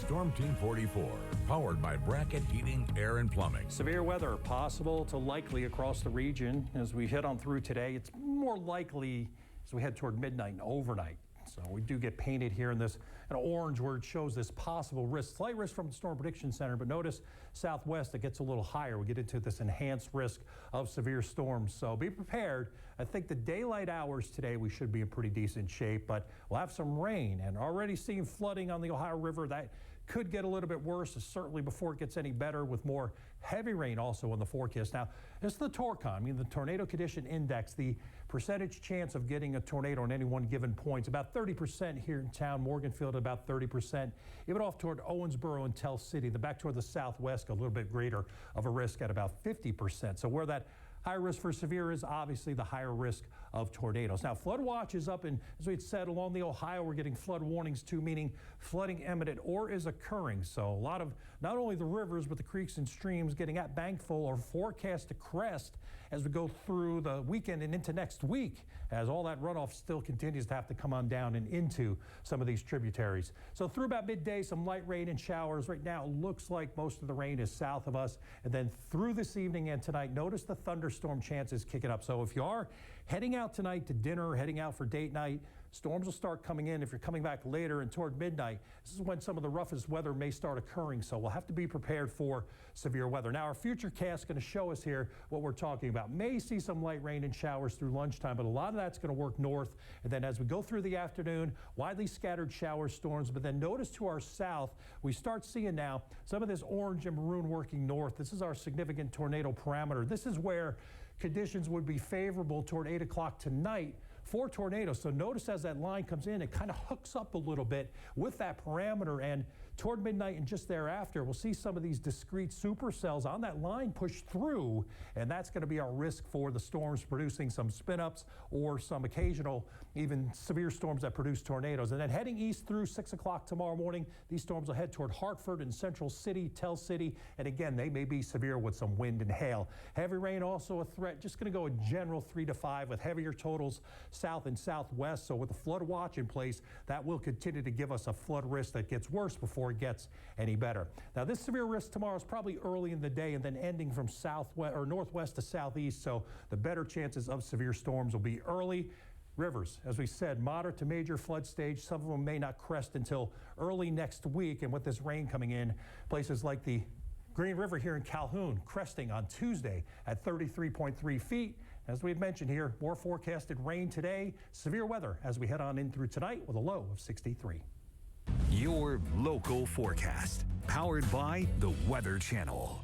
Storm Team 44, powered by Bracket Heating, Air, and Plumbing. Severe weather possible to likely across the region as we head on through today. It's more likely as we head toward midnight and overnight. So we do get painted here in this orange where it shows this possible risk. Slight risk from the Storm Prediction Center, but notice southwest it gets a little higher. We get into this enhanced risk of severe storms. So be prepared. I think the daylight hours today we should be in pretty decent shape, but we'll have some rain and already seeing flooding on the Ohio River. That could get a little bit worse, certainly before it gets any better, with more heavy rain also in the forecast. Now, this is the TORCON, the Tornado Condition Index, the percentage chance of getting a tornado on any one given point. About 30% here in town, Morganfield about 30%, even off toward Owensboro and Tell City. The back toward the southwest, a little bit greater of a risk at about 50%. So where that higher risk for severe is obviously the higher risk of tornadoes. Now, flood watch is up, and as we had said, along the Ohio, we're getting flood warnings too, meaning flooding imminent or is occurring. So a lot of not only the rivers, but the creeks and streams getting at bank full or forecast to crest as we go through the weekend and into next week, as all that runoff still continues to have to come on down and into some of these tributaries. So through about midday, some light rain and showers. Right now, it looks like most of the rain is south of us. And then through this evening and tonight, notice the thunderstorm chances kicking up. So if you are heading out tonight to dinner or heading out for date night, storms will start coming in. If you're coming back later and toward midnight, this is when some of the roughest weather may start occurring. So we'll have to be prepared for severe weather. Now, our future cast is going to show us here what we're talking about. May see some light rain and showers through lunchtime, but a lot of that's going to work north. And then as we go through the afternoon, widely scattered shower storms. But then notice to our south, we start seeing now some of this orange and maroon working north. This is our significant tornado parameter. This is where conditions would be favorable toward 8 o'clock tonight for tornadoes. So notice as that line comes in, it kind of hooks up a little bit with that parameter, and toward midnight and just thereafter, we'll see some of these discrete supercells on that line push through, and that's going to be our risk for the storms producing some spin-ups or some occasional even severe storms that produce tornadoes. And then heading east through 6 o'clock tomorrow morning, these storms will head toward Hartford and Central City, Tell City, and again, they may be severe with some wind and hail. Heavy rain also a threat, just going to go a general 3 to 5 with heavier totals south and southwest. So with the flood watch in place, that will continue to give us a flood risk that gets worse before it gets any better. Now, this severe risk tomorrow is probably early in the day and then ending from southwest or northwest to southeast. So the better chances of severe storms will be early. Rivers, as we said, moderate to major flood stage. Some of them may not crest until early next week. And with this rain coming in, places like the Green River here in Calhoun cresting on Tuesday at 33.3 feet. As we had mentioned here, more forecasted rain today, severe weather as we head on in through tonight with a low of 63. Your local forecast, powered by the Weather Channel.